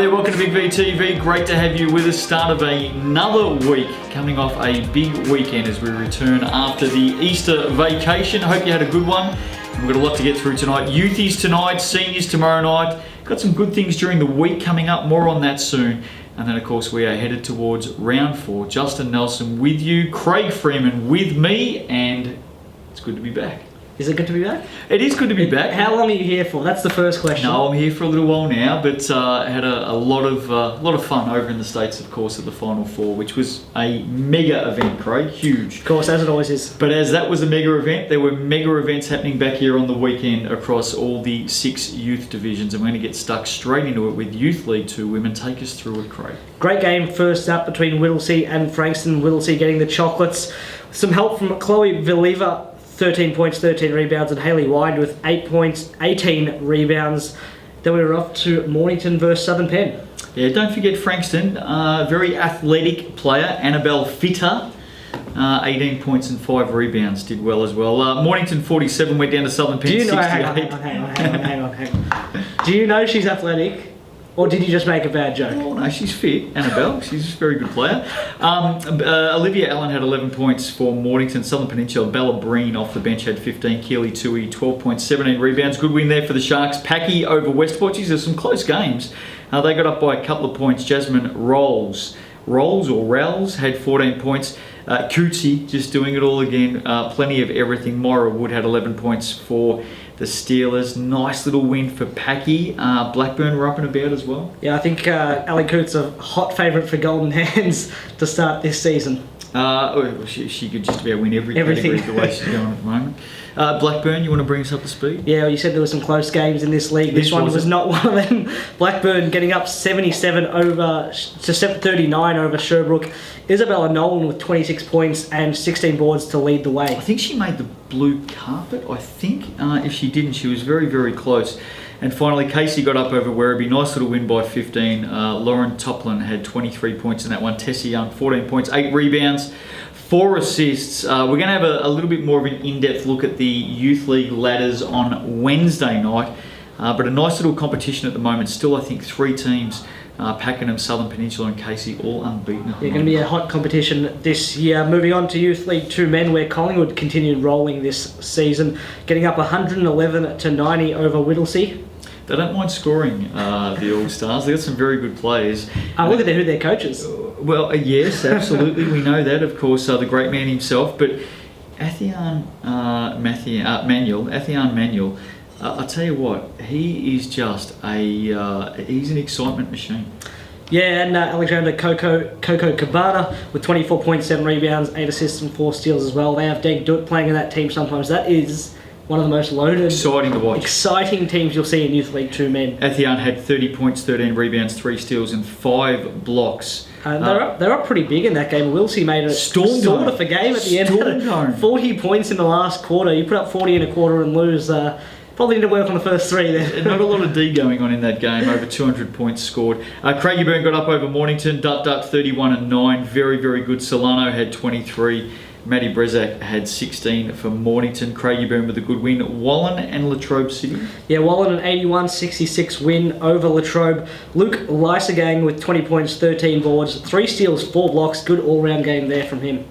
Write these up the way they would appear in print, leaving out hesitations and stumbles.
there, welcome to Big V TV. Great to have you with us. Start of another week, coming off a big weekend as we return after the Easter vacation. Hope you had a good one. We've got a lot to get through tonight. Youthies tonight, seniors tomorrow night. Got some good things during the week coming up, more on that soon. And then of course we are headed towards round 4. Justin Nelson with you, Craig Freeman with me, and it's good to be back. Is it good to be back? It is good to be back. How long are you here for? That's the first question. No, I'm here for a little while now, but had a lot of fun over in the States, of course, at the Final Four, which was a mega event, Craig. Huge. Of course, as it always is. But as that was a mega event, there were mega events happening back here on the weekend across all the 6 youth divisions, and we're going to get stuck straight into it with Youth League 2 women. Take us through it, Craig. Great game first up between Whittlesea and Frankston. Whittlesea getting the chocolates. Some help from Chloe Villeva. 13 points, 13 rebounds, and Hayley Wide with 8 points, 18 rebounds. Then we were off to Mornington versus Southern Penn. Yeah, don't forget Frankston, very athletic player, Annabelle Fitter, 18 points and 5 rebounds, did well as well. Mornington 47 went down to Southern Penn 68. Hang on. Do you know she's athletic? Or did you just make a bad joke? Oh, no, she's fit, Annabelle. She's a very good player. Olivia Allen had 11 points for Mornington. Southern Peninsula, Bella Breen off the bench had 15. Keely Tui, 12 points, 17 rebounds. Good win there for the Sharks. Packy over Westport. Geez, there's some close games. They got up by a couple of points. Jasmine Rolls had 14 points. Cootsy just doing it all again. Plenty of everything. Moira Wood had 11 points for the Steelers. Nice little win for Packy. Blackburn were up and about as well. Yeah, I think Ali Coote's a hot favourite for Golden Hands to start this season. She could just about win everything the way she's going at the moment. Blackburn, you want to bring us up to speed? Yeah, well, you said there were some close games in this league. This one was not one of them. Blackburn getting up 77 over to 39 over Sherbrooke. Isabella Nolan with 26 points and 16 boards to lead the way. I think she made the blue carpet, I think. If she didn't, she was very, very close. And finally, Casey got up over Werribee. Nice little win by 15. Lauren Toplin had 23 points in that one. Tessie Young, 14 points, 8 rebounds, 4 assists. We're going to have a little bit more of an in-depth look at the Youth League ladders on Wednesday night. But a nice little competition at the moment. Still, I think 3 teams, Pakenham, Southern Peninsula and Casey, all unbeaten. Going to be a hot competition this year. Moving on to Youth League 2 men, where Collingwood continued rolling this season, getting up 111 to 90 over Whittlesea. They don't mind scoring, the All-Stars. They've got some very good players. Look at who their coaches. Well, yes, absolutely. We know that, of course, the great man himself. But Athian Manuel, I'll tell you what, he is just he's an excitement machine. Yeah, and Alexander Coco Cabana with 24 points, 7 rebounds, 8 assists and 4 steals as well. They have Deg Dutt playing in that team sometimes. That is one of the most loaded, exciting to watch, exciting teams you'll see in Youth League 2 men. Athian had 30 points, 13 rebounds, 3 steals and 5 blocks. They're up pretty big in that game. Wilsey made a sort of a game at the end. 40 points in the last quarter. You put up 40 in a quarter and lose. Probably need to work on the first 3 there. Not a lot of D going on in that game. Over 200 points scored. Craigieburn got up over Mornington. Dutt 31 and 9. Very, very good. Solano had 23. Maddie Brezak had 16 for Mornington. Craigieburn with a good win. Wallen and Latrobe City. Yeah, Wallen an 81-66 win over Latrobe. Luke Lysagang with 20 points, 13 boards, 3 steals, 4 blocks. Good all-round game there from him.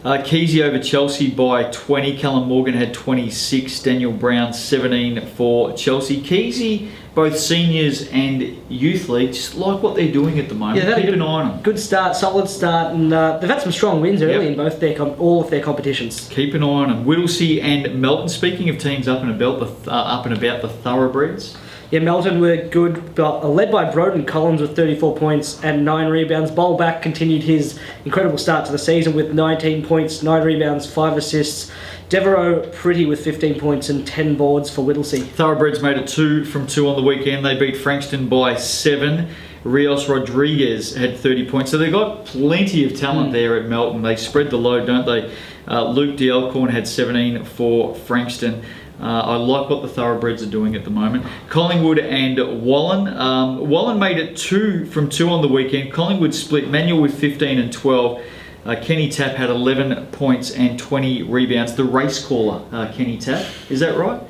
Keysey over Chelsea by 20. Callum Morgan had 26. Daniel Brown 17 for Chelsea. Keysey, both seniors and youth league, just like what they're doing at the moment. Yeah, keep an eye on them. Good start, solid start, and they've had some strong wins early in both all of their competitions. Keep an eye on them. Whittlesea and Melton. Speaking of teams up and about the thoroughbreds. Yeah, Melton were good, but led by Broden Collins with 34 points and 9 rebounds. Bolback continued his incredible start to the season with 19 points, 9 rebounds, 5 assists. Devereaux Pretty with 15 points and 10 boards for Whittlesea. Thoroughbreds made it 2 from 2 on the weekend. They beat Frankston by 7. Rios Rodriguez had 30 points. So they've got plenty of talent there at Melton. They spread the load, don't they? Luke D'Elcorn had 17 for Frankston. I like what the Thoroughbreds are doing at the moment. Collingwood and Wallen. Wallen made it 2 from 2 on the weekend. Collingwood split. Manuel with 15 and 12. Kenny Tapp had 11 points and 20 rebounds. The race caller, Kenny Tapp. Is that right?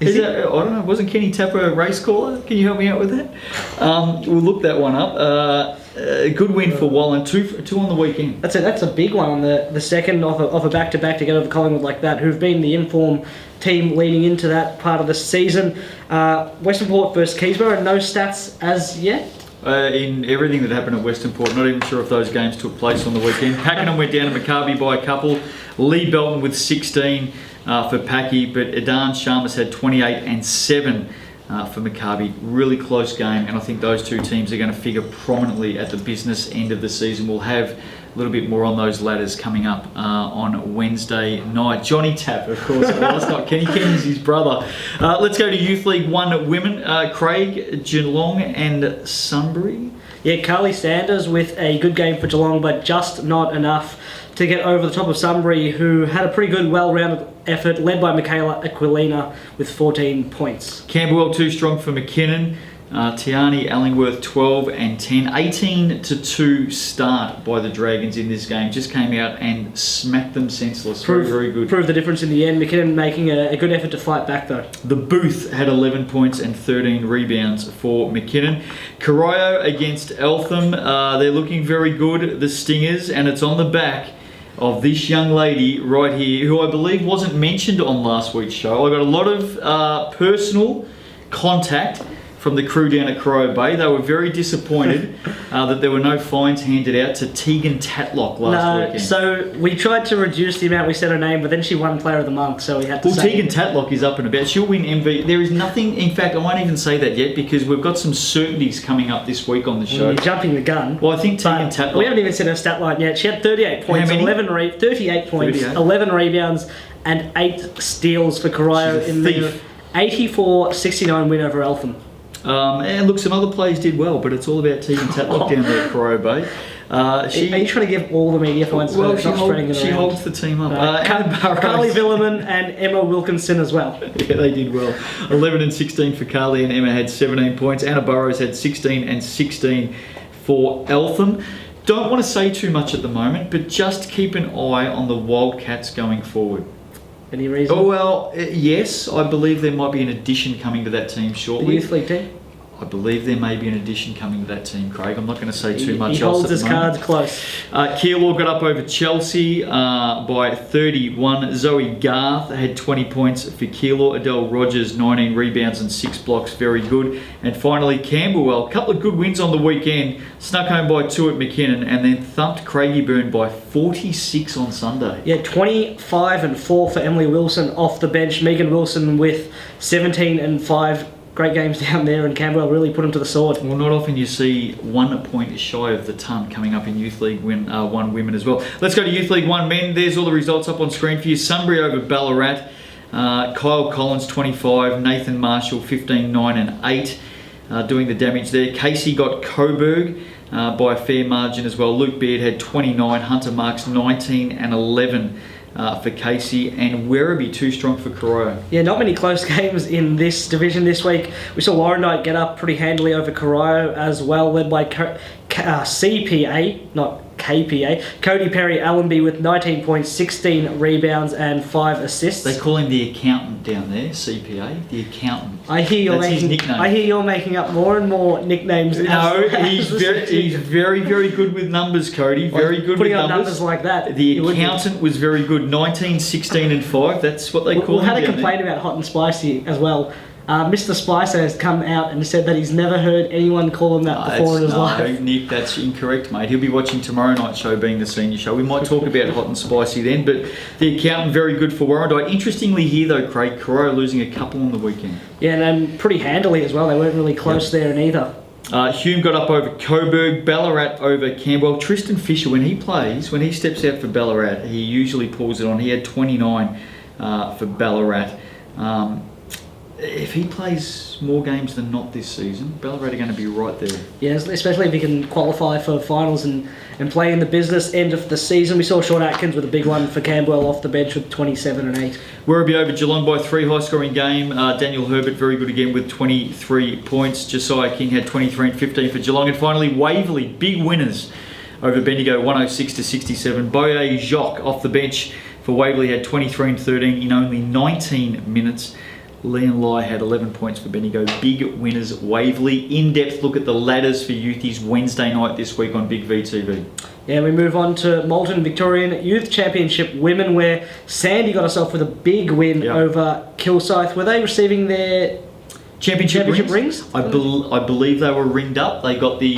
Is that, I don't know. Wasn't Kenny Tapper a race caller? Can you help me out with that? We'll look that one up. A good win for Wallen. Two on the weekend. That's a big one on the second of a back-to-back to get over Collingwood like that, who've been the inform team leading into that part of the season. Western Port versus Keysborough, no stats as yet. In everything that happened at Western Port, not even sure if those games took place on the weekend. Pakenham went down to Maccabi by a couple. Lee Belton with 16 for Packy, but Adan Sharmas had 28 and 7 for Maccabi. Really close game, and I think those two teams are going to figure prominently at the business end of the season. We'll have a little bit more on those ladders coming up on Wednesday night. Johnny Tapp, of course, it was not Kenny. Kenny's his brother. Let's go to Youth League 1 women. Craig, Geelong and Sunbury. Yeah, Carly Sanders with a good game for Geelong, but just not enough to get over the top of Sunbury, who had a pretty good, well-rounded effort, led by Michaela Aquilina with 14 points. Camberwell too strong for McKinnon. Tiani Allingworth 12 and 10. 18-2 start by the Dragons in this game. Just came out and smacked them senseless. Very good. Proved the difference in the end. McKinnon making a good effort to fight back though. The Booth had 11 points and 13 rebounds for McKinnon. Corio against Eltham. They're looking very good, the Stingers, and it's on the back of this young lady right here, who I believe wasn't mentioned on last week's show. I got a lot of personal contact from the crew down at Corio Bay. They were very disappointed that there were no fines handed out to Tegan Tatlock last weekend. So we tried to reduce the amount we said her name, but then she won Player of the Month, so we had to say... Tegan Tatlock is up and about. She'll win MV. There is nothing... In fact, I won't even say that yet because we've got some certainties coming up this week on the show. You're jumping the gun. Well, I think Tegan Tatlock... We haven't even said her stat line yet. She had 38 points, 38 points, 38. 11 rebounds, and 8 steals for Corio in the 84-69 win over Eltham. And look, some other players did well, but it's all about Tegan Tatlock down there at Corio Bay. Are you trying to give all the media points? Well, she holds the team up. Carly Villerman and Emma Wilkinson as well. Yeah, they did well. 11 and 16 for Carly, and Emma had 17 points. Anna Burrows had 16 and 16 for Eltham. Don't want to say too much at the moment, but just keep an eye on the Wildcats going forward. Any reason? Oh, well, yes, I believe there might be an addition coming to that team shortly. The Youth League team? I believe there may be an addition coming to that team, Craig. I'm not going to say too much else. He holds his cards close. Keilor got up over Chelsea by 31. Zoe Garth had 20 points for Keilor. Adele Rogers, 19 rebounds and 6 blocks. Very good. And finally, Camberwell. A couple of good wins on the weekend. Snuck home by 2 at McKinnon and then thumped Craigieburn by 46 on Sunday. Yeah, 25 and 4 for Emily Wilson off the bench. Megan Wilson with 17 and 5. Great games down there, and Camberwell really put them to the sword. Well, not often you see 1 point shy of the ton coming up in Youth League 1 women as well. Let's go to Youth League 1 men. There's all the results up on screen for you. Sunbury over Ballarat. Kyle Collins 25, Nathan Marshall 15, 9 and 8 doing the damage there. Casey got Coburg by a fair margin as well. Luke Beard had 29, Hunter Marks 19 and 11 for Casey, and Werribee too strong for Corio. Yeah, not many close games in this division this week. We saw Warrandyte get up pretty handily over Corio as well, led by CPA, not KPA. Cody Perry Allenby with 19 points, 16 rebounds and 5 assists. They call him the accountant down there, CPA, the accountant. I hear his nickname. I hear you're making up more and more nicknames. No, he's very good with numbers, Cody. Very good putting with up numbers like that. The accountant was very good. 19, 16 and 5. That's what they call him. We had a complaint about Hot and Spicy as well. Mr. Spicer has come out and said that he's never heard anyone call him that before in his life. Nick, that's incorrect, mate. He'll be watching tomorrow night's show, being the senior show. We might talk about Hot and Spicy then, but the accountant, very good for Warrandyte. Interestingly here, though, Craig, Corio losing a couple on the weekend. Yeah, and pretty handily as well. They weren't really close there either. Hume got up over Coburg, Ballarat over Camberwell. Tristan Fisher, when he steps out for Ballarat, he usually pulls it on. He had 29 for Ballarat. If he plays more games than not this season, Ballarat are going to be right there. Yeah, especially if he can qualify for finals and play in the business end of the season. We saw Sean Atkins with a big one for Camberwell off the bench with 27 and 8. Werribee over Geelong by 3, high-scoring game. Daniel Herbert very good again with 23 points. Josiah King had 23 and 15 for Geelong. And finally, Waverley, big winners over Bendigo, 106-67. Boye Jacques off the bench for Waverley had 23 and 13 in only 19 minutes. Leon Lai had 11 points for Bendigo. Big winners, Waverley. In-depth look at the ladders for Youthies Wednesday night this week on Big VTV. Yeah, we move on to Moulton Victorian Youth Championship Women, where Sandy got herself with a big win over Kilsyth. Were they receiving their championship rings? I believe they were ringed up. They got the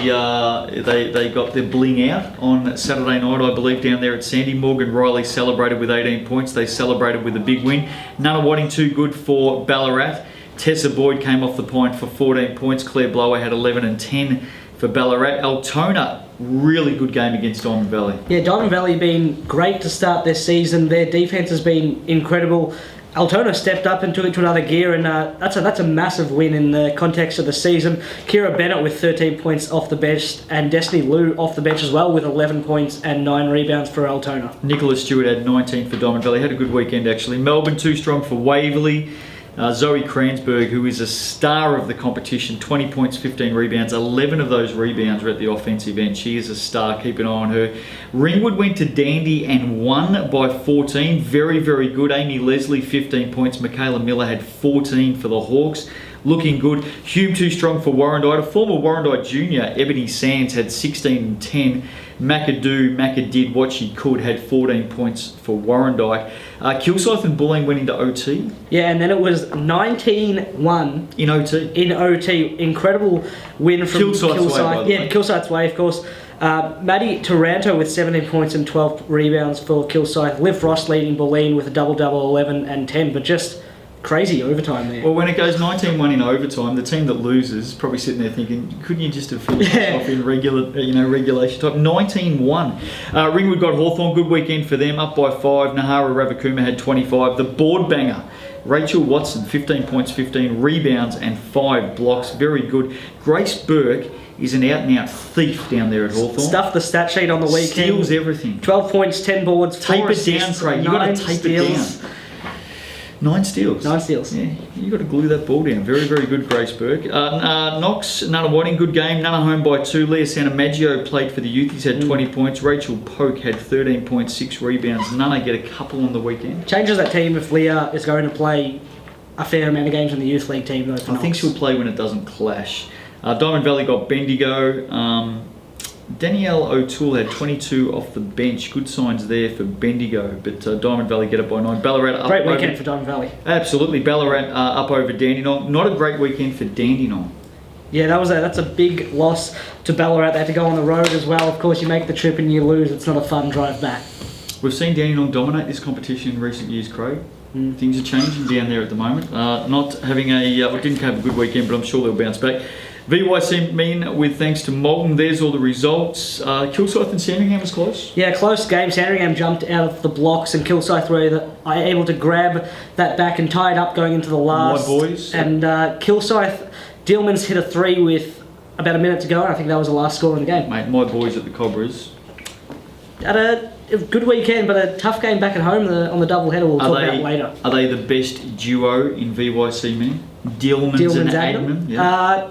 they got the bling out on Saturday night, I believe, down there at Sandy. Morgan Riley celebrated with 18 points. They celebrated with a big win. Nunawading too good for Ballarat. Tessa Boyd came off the point for 14 points. Claire Blower had 11 and 10 for Ballarat. Altona, really good game against Diamond Valley. Yeah, Diamond Valley been great to start their season. Their defence has been incredible. Altona stepped up and took it to another gear, and that's a massive win in the context of the season. Kira Bennett with 13 points off the bench, and Destiny Liu off the bench as well with 11 points and 9 rebounds for Altona. Nicholas Stewart had 19 for Diamond Valley. Had a good weekend actually. Melbourne too strong for Waverley. Zoe Kransberg, who is a star of the competition, 20 points, 15 rebounds. 11 of those rebounds were at the offensive end. She is a star. Keep an eye on her. Ringwood went to Dandy and won by 14. Very, very good. Amy Leslie, 15 points. Michaela Miller had 14 for the Hawks. Looking good. Hume too strong for Warrandyte. A former Warrandyte junior, Ebony Sands, had 16 and 10. Macca did what she could, had 14 points for Warrandyte. Kilsyth and Bulleen went into OT. Yeah, and then it was 19-1 in OT. In OT, incredible win from Kilsyth. Yeah, Kilsyth's way, of course. Maddie Taranto with 17 points and 12 rebounds for Kilsyth. Liv Ross leading Bulleen with a double-double, 11 and 10, but just crazy overtime there. Well, when it goes 19-1 in overtime, the team that loses is probably sitting there thinking, couldn't you just have finished this off in regulation time? 19-1. Ringwood got Hawthorn, good weekend for them, up by 5. Nahara Ravakuma had 25. The board banger, Rachel Watson, 15 points, 15 rebounds and 5 blocks. Very good. Grace Burke is an out-and-out thief down there at Hawthorn. Stuffed the stat sheet on the weekend. Steals everything. 12 points, 10 boards, 4 assists, tape it down, Craig. You've got to tape it down. 9 steals. 9 steals. Yeah, you got to glue that ball down. Very, very good, Grace Burke. Knox, Nunawading, good game. Nunna home by 2. Leah Santamaggio played for the Youthies, had 20 points. Rachel Polk had 13 points, 6 rebounds. Nunna get a couple on the weekend. Changes that team if Leah is going to play a fair amount of games in the youth league team, though. I think she'll play when it doesn't clash. Diamond Valley got Bendigo. Danielle O'Toole had 22 off the bench. Good signs there for Bendigo, but Diamond Valley get up by 9. Ballarat up. Great weekend for Diamond Valley. Absolutely. Ballarat up over Dandenong. Not a great weekend for Dandenong. Yeah, that's a big loss to Ballarat. They had to go on the road as well. Of course, you make the trip and you lose. It's not a fun drive back. We've seen Dandenong dominate this competition in recent years, Craig. Things are changing down there at the moment. Not having didn't have a good weekend, but I'm sure they'll bounce back. VYC men with thanks to Moulton. There's all the results. Kilsyth and Sandringham was close. Yeah, close game. Sandringham jumped out of the blocks and Kilsyth were able to grab that back and tie it up going into the last. My boys. And Kilsyth, Dillman's hit a 3 with about a minute to go, and I think that was the last score in the game. Mate, my boys at the Cobras. Had a good weekend, but a tough game back at home on the double header we'll talk about later. Are they the best duo in VYC men? Dillman's and Adman? Yeah.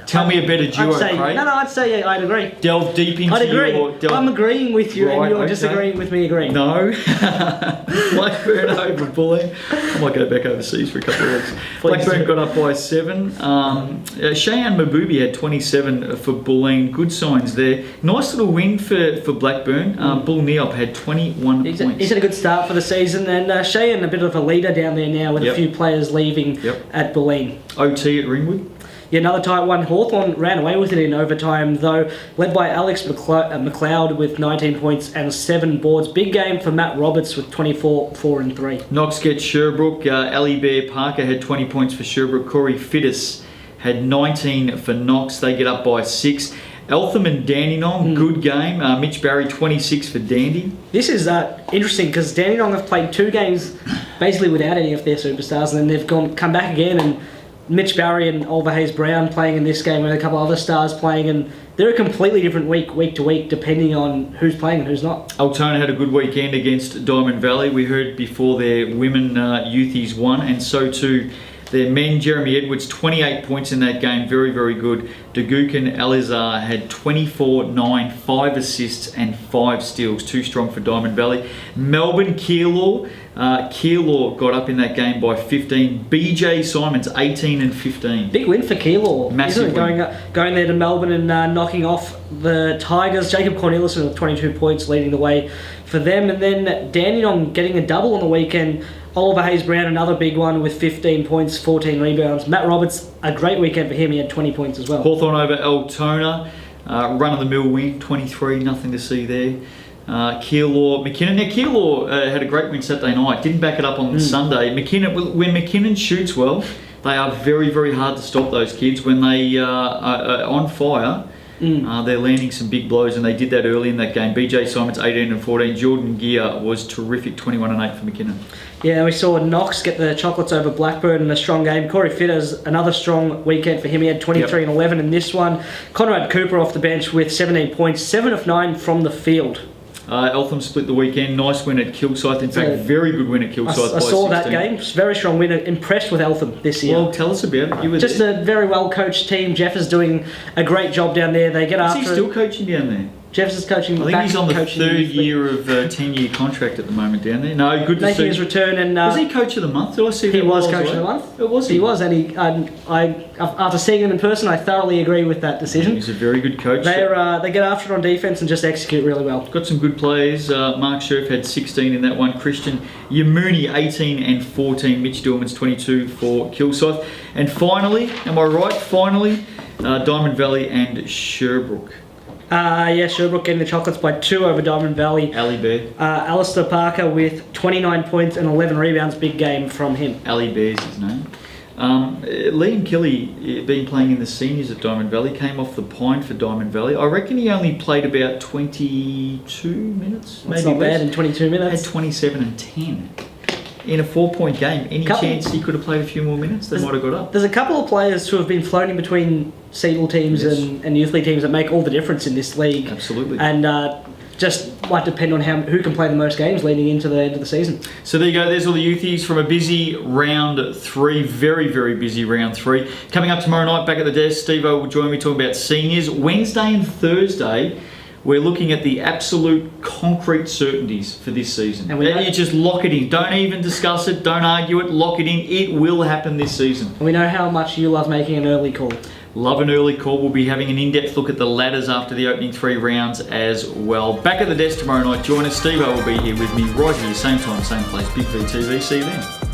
Tell me a better duo, Craig. I'd say I'd agree. Delve deep into I'd agree. I'm agreeing with you, and you're disagreeing with me agreeing. No. Blackburn over Bulleen. I might go back overseas for a couple of weeks. Blackburn got up by 7. Cheyenne Mabubi had 27 for Bulleen. Good signs there. Nice little win for Blackburn. Bull Neop had 21 points. He's had a good start for the season, and Cheyenne a bit of a leader down there now with a few players leaving at Bulleen. OT at Ringwood. Yeah, another tight one. Hawthorn ran away with it in overtime, though, led by Alex McLeod with 19 points and 7 boards. Big game for Matt Roberts with 24, 4 and 3. Knox gets Sherbrooke. Ali Bear Parker had 20 points for Sherbrooke. Corey Fittis had 19 for Knox. They get up by 6. Eltham and Dandenong, good game. Mitch Barry, 26 for Dandy. This is interesting because Dandenong have played 2 games basically without any of their superstars, and then they've come back again, and Mitch Barry and Oliver Hayes-Brown playing in this game with a couple other stars playing, and they're a completely different week to week depending on who's playing and who's not. Altona had a good weekend against Diamond Valley. We heard before their women Youthies won, and so too Their men, Jeremy Edwards, 28 points in that game. Very, very good. Dagukin Alizar had 24, 9, 5 assists and 5 steals. Too strong for Diamond Valley. Melbourne, Keilor. Keilor got up in that game by 15. BJ Simons, 18 and 15. Big win for Keilor. Massive Isn't it? Going there to Melbourne and knocking off the Tigers. Jacob Cornelissen with 22 points leading the way for them. And then Dandenong getting a double on the weekend. Oliver Hayes-Brown, another big one with 15 points, 14 rebounds. Matt Roberts, a great weekend for him. He had 20 points as well. Hawthorn over Altona. Run-of-the-mill win, 23. Nothing to see there. Keilor, McKinnon. Now, Keilor had a great win Saturday night. Didn't back it up on Sunday. When McKinnon shoots well, they are very, very hard to stop, those kids. When they are on fire, they're landing some big blows, and they did that early in that game. BJ Simons, 18 and 14. Jordan Gear was terrific, 21 and 8 for McKinnon. Yeah, we saw Knox get the chocolates over Blackburn in a strong game. Corey Fitters, another strong weekend for him. He had 23 and 11 in this one. Conrad Cooper off the bench with 17 points, 7 of 9 from the field. Eltham split the weekend. Nice win at Kilsyth. In fact, very good win at Kilsyth. I saw that game. Very strong win. Impressed with Eltham this year. Well, tell us about it. You were just there. a very well coached team. Jeff is doing a great job down there. They get after. Is he still coaching down there? Jeff's is coaching. I think he's on the third year of a 10-year contract at the moment down there. No, good to making see. his return, and was he coach of the month? Did I see that? He was coach of the month. It was. He was, and he. After seeing him in person, I thoroughly agree with that decision. He's a very good coach. They get after it on defense and just execute really well. Got some good players. Mark Scherf had 16 in that one. Christian Yamuni 18 and 14. Mitch Dillman's 22 for Kilsyth. And finally, am I right? Finally, Diamond Valley and Sherbrooke. Sherbrooke getting the chocolates by 2 over Diamond Valley. Ali Bear. Alistair Parker with 29 points and 11 rebounds. Big game from him. Ali Bear's his name. Liam Kelly, been playing in the seniors at Diamond Valley, came off the pine for Diamond Valley. I reckon he only played about 22 minutes. That's not bad in 22 minutes. Had 27 and 10. In a 4-point game, any chance he could have played a few more minutes? They might have got up. There's a couple of players who have been floating between Seedle teams and youth league teams that make all the difference in this league. Absolutely. And just might depend on who can play the most games leading into the end of the season. So there you go. There's all the youthies from a busy round 3. Very, very busy round 3. Coming up tomorrow night, back at the desk, Steve-O will join me talking about seniors. Wednesday and Thursday, we're looking at the absolute concrete certainties for this season. And you just lock it in. Don't even discuss it. Don't argue it. Lock it in. It will happen this season. And we know how much you love making an early call. Love an early call. We'll be having an in-depth look at the ladders after the opening 3 rounds as well. Back at the desk tomorrow night. Join us. Steve-O will be here with me right here. Same time, same place. Big V TV. See you then.